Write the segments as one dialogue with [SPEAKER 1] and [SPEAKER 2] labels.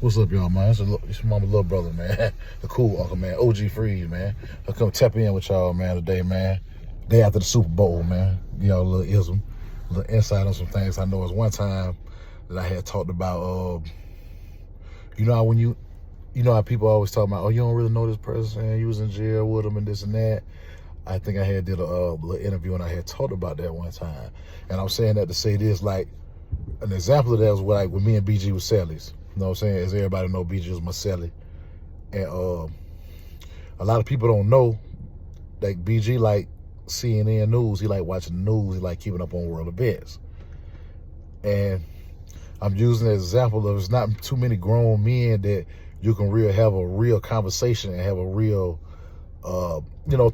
[SPEAKER 1] What's up, y'all, man? It's my little brother, man. The cool uncle, man. OG Freeze, man. I come tap in with y'all, man, today, man. Day after the Super Bowl, man. You know, a little ism, a little insight on some things. I know it was one time that I had talked about, you know how when you know how people always talk about, oh, you don't really know this person, you was in jail with them and this and that. I think I had did a little interview and I had talked about that one time. And I'm saying that to say this, like, an example of that was like when me and BG was cellies. You know what I'm saying? As everybody know, BG was my celly. And a lot of people don't know, like BG like CNN News. He like watching the news. He like keeping up on world events. And I'm using an example of it's not too many grown men that you can have a real conversation and have a real, talk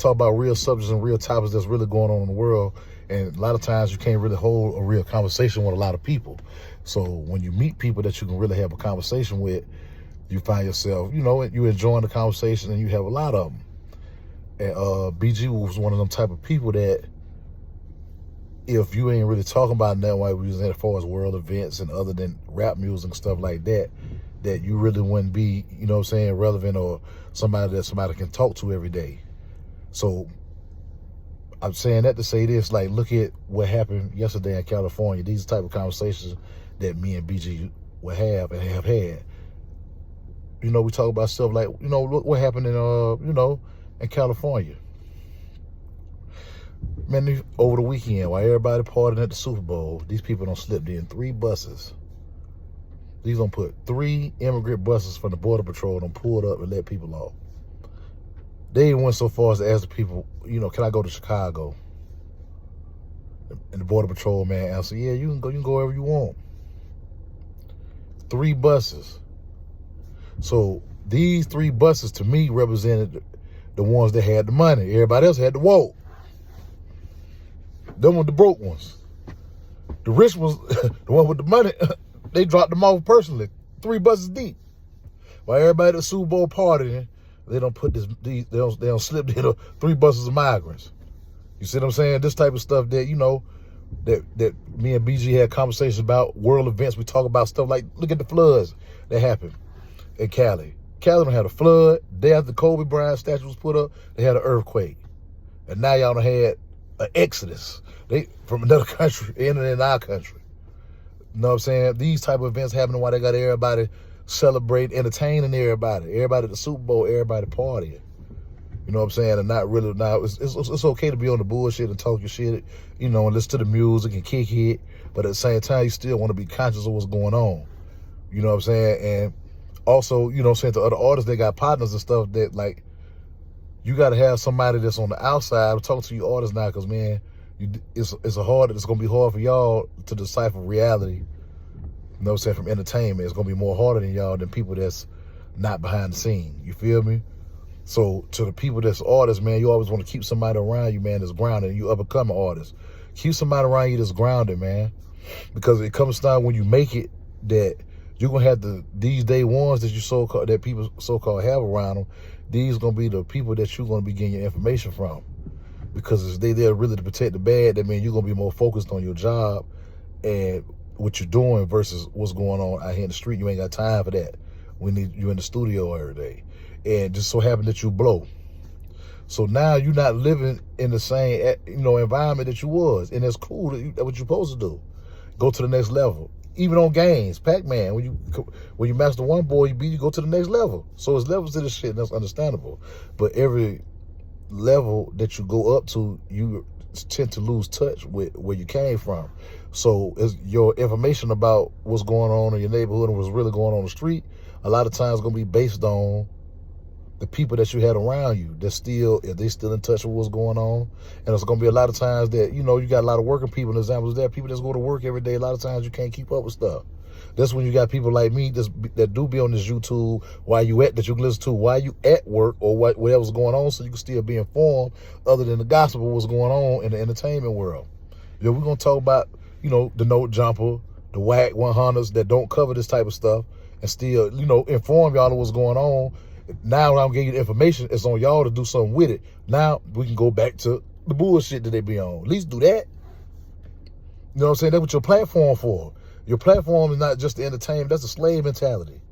[SPEAKER 1] about real subjects and real topics that's really going on in the world. And a lot of times you can't really hold a real conversation with a lot of people. So when you meet people that you can really have a conversation with, you find yourself, you enjoying the conversation and you have a lot of them. And BG was one of them type of people that if you ain't really talking about that way, as far as world events and other than rap music and stuff like that, that you really wouldn't be, relevant or somebody that somebody can talk to every day. So I'm saying that to say this, like, look at what happened yesterday in California. These type of conversations that me and BG will have and have had. We talk about stuff like, look what happened in, in California. Man, over the weekend, while everybody partying at the Super Bowl, these people done slipped in 3 buses. These done put 3 immigrant buses from the Border Patrol done pulled up and let people off. They even went so far as to ask the people, can I go to Chicago? And the Border Patrol man answered, yeah, you can go wherever you want. 3 buses. So these 3 buses to me represented the ones that had the money. Everybody else had the woke. Them were the broke ones. The rich ones, the one with the money, they dropped them off personally. 3 buses deep. While everybody at the Super Bowl partying, they don't put they don't slip in 3 buses of migrants. You see what I'm saying? This type of stuff that, that me and BG had conversations about, world events. We talk about stuff like, look at the floods that happened in Cali. Cali had a flood. Day after the Kobe Bryant statue was put up, they had an earthquake. And now y'all done had an exodus. They from another country entering in our country. You know what I'm saying? These type of events happening while they got everybody celebrate, entertaining everybody at the Super Bowl, everybody partying. You know what I'm saying? And not really, now it's okay to be on the bullshit and talk your shit, and listen to the music and kick it, but at the same time, you still want to be conscious of what's going on. You know what I'm saying? And also, saying to other artists, they got partners and stuff that, like, you got to have somebody that's on the outside. I'm talking to you artists now because, man, it's going to be hard for y'all to decipher reality. You know what I'm saying? From entertainment, it's going to be more harder than y'all than people that's not behind the scene. You feel me? So to the people that's artists, man, you always want to keep somebody around you, man, that's grounded. You up-and-coming artists. Keep somebody around you that's grounded, man. Because it comes time when you make it that you're going to have these day ones that that people so-called have around them. These going to be the people that you're going to be getting your information from. Because if they're there really to protect the bad, that means you're going to be more focused on your job and what you're doing versus what's going on out here in the street. You ain't got time for that. We need you in the studio every day. And just so happen that you blow. So now you're not living in the same, environment that you was. And it's cool that's what you're supposed to do. Go to the next level. Even on games, Pac-Man, when you master one boy, you go to the next level. So it's levels to this shit, and that's understandable. But every level that you go up to, you tend to lose touch with where you came from. So your information about what's going on in your neighborhood and what's really going on the street, a lot of times going to be based on the people that you had around you that if they still in touch with what's going on. And it's going to be a lot of times that, you got a lot of working people. And examples there, people that go to work every day, a lot of times you can't keep up with stuff. That's when you got people like me that do be on this YouTube that you can listen to while you at work or whatever's going on, so you can still be informed other than the gossip of what's going on in the entertainment world. We're going to talk about, the note jumper, the whack 100s that don't cover this type of stuff and still, inform y'all of what's going on. Now when I'm getting you the information, it's on y'all to do something with it. Now we can go back to the bullshit that they be on. At least do that. You know what I'm saying? That's what your platform for. Your platform is not just to entertain. That's a slave mentality.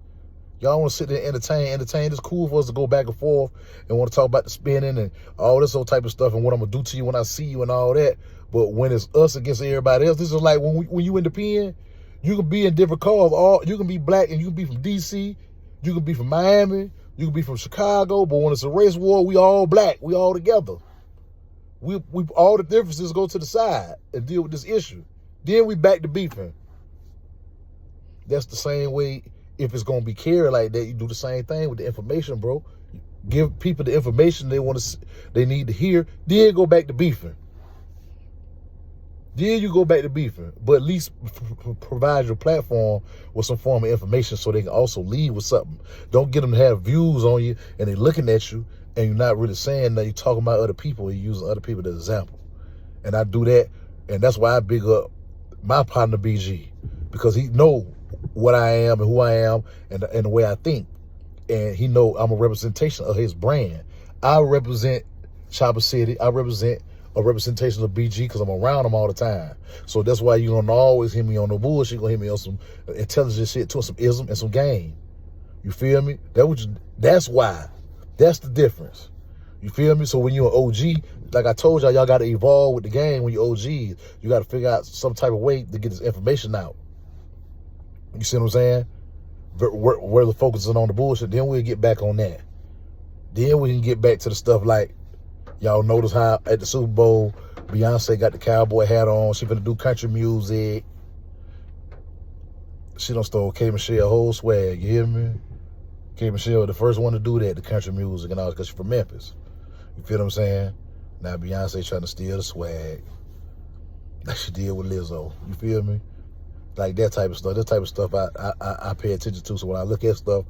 [SPEAKER 1] Y'all want to sit there and entertain. It's cool for us to go back and forth and want to talk about the spinning and all this old type of stuff and what I'm going to do to you when I see you and all that. But when it's us against everybody else, this is like when you in the pen, you can be in different cars. You can be black and you can be from D.C., you can be from Miami, you can be from Chicago, but when it's a race war, we all black. We all together. We all the differences go to the side and deal with this issue. Then we back to beefing. That's the same way. If it's gonna be carried like that, you do the same thing with the information, bro. Give people the information they need to hear. Then go back to beefing. Then you go back to beefing, but at least provide your platform with some form of information so they can also lead with something. Don't get them to have views on you and they looking at you and you're not really saying that. You're talking about other people and using other people as an example. And I do that, and that's why I big up my partner BG, because he know what I am and who I am and the way I think. And he know I'm a representation of his brand. I represent Chopper City. I represent a representation of BG because I'm around him all the time. So that's why you don't always hear me on the bullshit. You're going to hear me on some intelligent shit too, some ism and some game. You feel me? That's why. That's the difference. You feel me? So when you're an OG, like I told y'all got to evolve with the game. When you're OGs, you got to figure out some type of way to get this information out. You see what I'm saying? Where the focus is on the bullshit, then we'll get back on that. Then we can get back to the stuff like, y'all notice how at the Super Bowl, Beyonce got the cowboy hat on. She finna do country music. She done stole K. Michelle whole swag, you hear me? K. Michelle the first one to do that, the country music and all, because she's from Memphis. You feel what I'm saying? Now Beyonce trying to steal the swag like she did with Lizzo. You feel me? Like that type of stuff. That type of stuff I pay attention to. So when I look at stuff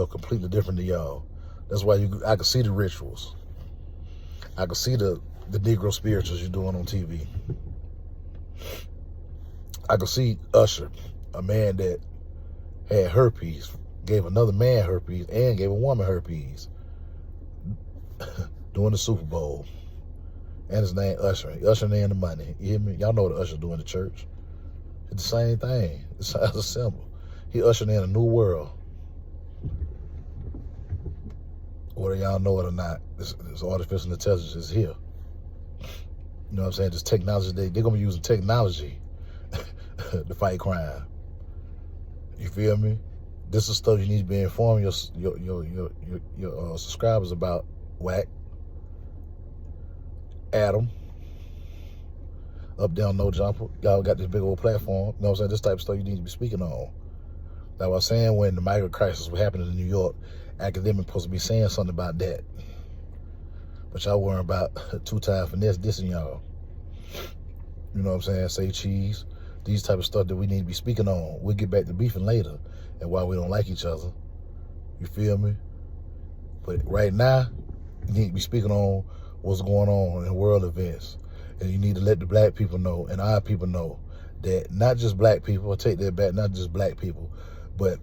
[SPEAKER 1] completely different to y'all. That's why I can see the rituals. I can see the Negro spirituals you're doing on TV. I can see Usher, a man that had herpes, gave another man herpes and gave a woman herpes during the Super Bowl. And his name Usher. Usher and the money. You hear me? Y'all know what Usher do in the church. It's the same thing. It's a symbol. He ushered in a new world. Whether y'all know it or not, this artificial intelligence is here. You know what I'm saying? This technology, they're going to be using technology to fight crime. You feel me? This is stuff you need to be informing your subscribers about. Whack. Adam. Up, down, no jumper. Y'all got this big old platform. You know what I'm saying? This type of stuff you need to be speaking on. Like I was saying, when the migrant crisis was happening in New York, academics supposed to be saying something about that. But y'all worrying about two-time finesse dissing y'all. You know what I'm saying? Say cheese. These type of stuff that we need to be speaking on. We'll get back to beefing later and why we don't like each other. You feel me? But right now, you need to be speaking on what's going on in world events. And you need to let the black people know and our people know that not just black people, I'll take that back, not just black people, but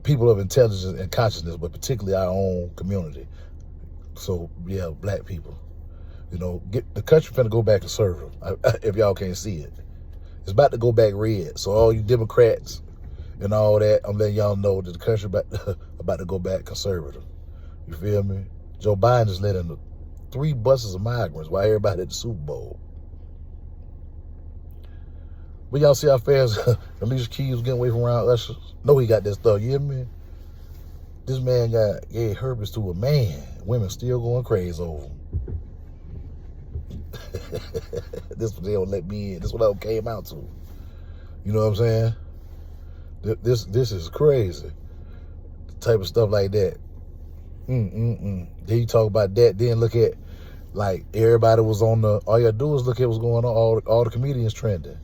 [SPEAKER 1] people of intelligence and consciousness, but particularly our own community. So, yeah, black people. You know, the country finna go back conservative, if y'all can't see it. It's about to go back red. So all you Democrats and all that, I'm letting y'all know that the country about to go back conservative. You feel me? Joe Biden is letting 3 buses of migrants while everybody at the Super Bowl. But y'all see how fast Alicia Keys was getting away from around Usher? No, he got that stuff, you hear me? This man gave herpes to a man. Women still going crazy over him. This what they don't let me in. This what I came out to. You know what I'm saying? This is crazy. The type of stuff like that. Then you talk about that, then look at, like, everybody was on all you gotta do is look at what's going on, all the comedians trending.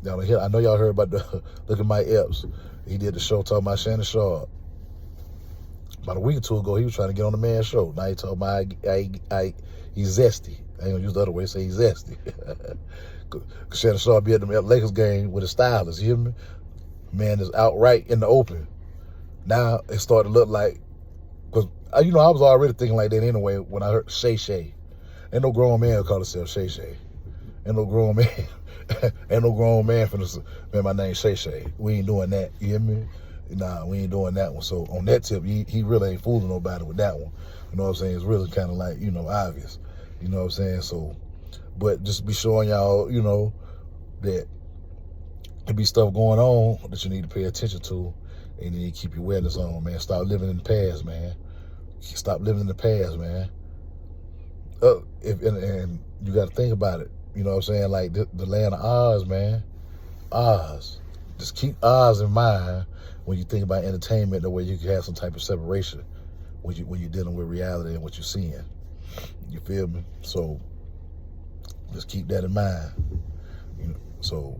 [SPEAKER 1] I know y'all heard about look at Mike Epps. He did the show talking about Shannon Sharp. About a week or two ago, he was trying to get on the man's show. Now he talking about he's zesty. I ain't gonna use the other way, say he's zesty. Cause Shannon Sharp be at the Lakers game with a stylist, you hear me? Man is outright in the open. Now it started to look like, because, you know, I was already thinking like that anyway when I heard Shay Shay. Ain't no grown man who call himself Shay Shay. Ain't no grown man. Ain't no grown man finna, man, my name's Shay Shay. We ain't doing that, you hear me? Nah, we ain't doing that one. So on that tip, he really ain't fooling nobody with that one. You know what I'm saying? It's really kind of like, you know, obvious. You know what I'm saying? So, but just be showing y'all, you know, that there be stuff going on that you need to pay attention to, and then you keep your awareness on, man. Stop living in the past, man. Stop living in the past, man. And you got to think about it. You know what I'm saying? Like the land of Oz, man. Oz. Just keep Oz in mind when you think about entertainment, the way you can have some type of separation when you're dealing with reality and what you're seeing. You feel me? So just keep that in mind. You know, so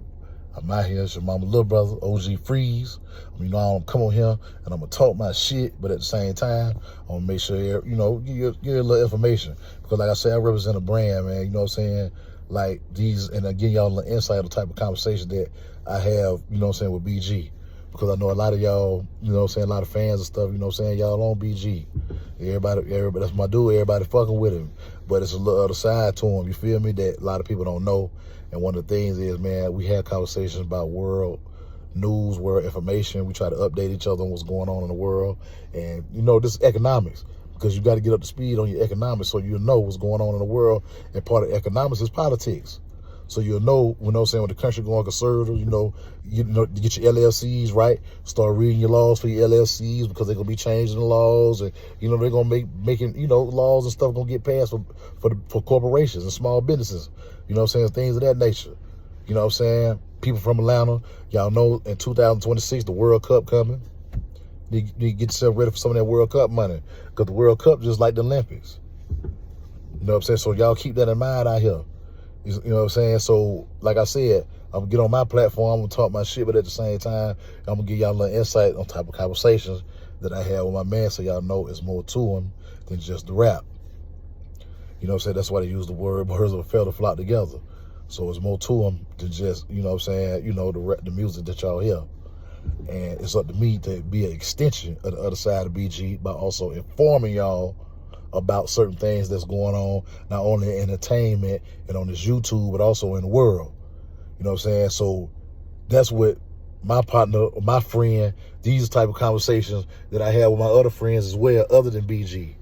[SPEAKER 1] I'm out here, it's your mama little brother, OG Freeze. You know, I'm gonna come on here and I'm gonna talk my shit, but at the same time, I'm gonna make sure, you know, give you a little information. Because like I said, I represent a brand, man, you know what I'm saying? Like these, and I give y'all a little insight of the type of conversation that I have, you know what I'm saying, with BG. Because I know a lot of y'all, you know what I'm saying, a lot of fans and stuff, you know what I'm saying, y'all on BG. Everybody, that's my dude, everybody fucking with him. But it's a little other side to him, you feel me, that a lot of people don't know. And one of the things is, man, we have conversations about world news, world information. We try to update each other on what's going on in the world. And, you know, this is economics, because you got to get up to speed on your economics so you know what's going on in the world. And part of economics is politics. So you'll know, you know what I'm saying, when the country going conservative, you know, get your LLCs, right? Start reading your laws for your LLCs, because they're going to be changing the laws. And, you know, they're going to making, you know, laws and stuff going to get passed for corporations and small businesses. You know what I'm saying? Things of that nature. You know what I'm saying? People from Atlanta, y'all know in 2026, the World Cup coming. You need to get yourself ready for some of that World Cup money, because the World Cup just like the Olympics. You know what I'm saying? So y'all keep that in mind out here. You know what I'm saying? So, like I said, I'm going to get on my platform, I'm going to talk my shit, but at the same time, I'm going to give y'all a little insight on type of conversations that I have with my man, so y'all know it's more to him than just the rap. You know what I'm saying? That's why they use the word, birds of a feather flock together. So it's more to him than just, you know what I'm saying, you know, the music that y'all hear. And it's up to me to be an extension of the other side of BG by also informing y'all about certain things that's going on, not only in entertainment and on this YouTube, but also in the world. You know what I'm saying? So that's what my partner, my friend, these type of conversations that I have with my other friends as well, other than BG.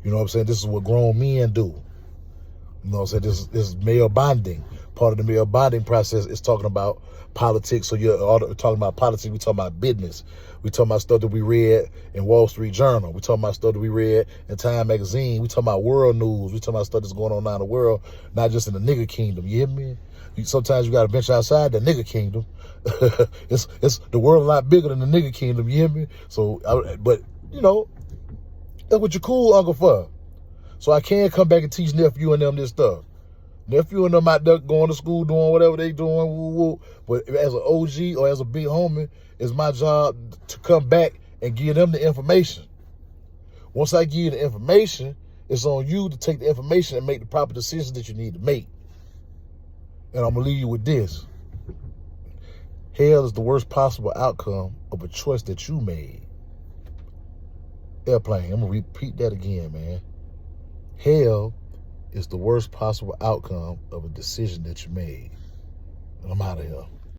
[SPEAKER 1] You know what I'm saying? This is what grown men do. You know what I'm saying? This is male bonding. Part of the male bonding process is talking about politics. So you're talking about politics, we talking about business. We talking about stuff that we read in Wall Street Journal. We talking about stuff that we read in Time Magazine. We talking about world news. We talking about stuff that's going on around the world, not just in the nigga kingdom. You hear me? Sometimes you got to venture outside the nigga kingdom. It's the world a lot bigger than the nigga kingdom. You hear me? So, but you know, that's what you're cool uncle for. So I can come back and teach nephew and them this stuff. Nephew and them out there going to school, doing whatever they doing, woo, woo. But as an OG or as a big homie, it's my job to come back and give them the information. Once I give you the information, it's on you to take the information and make the proper decisions that you need to make. And I'm going to leave you with this. Hell is the worst possible outcome of a choice that you made. Airplane, I'm going to repeat that again, man. Hell is the worst possible outcome of a decision that you made. I'm out of here.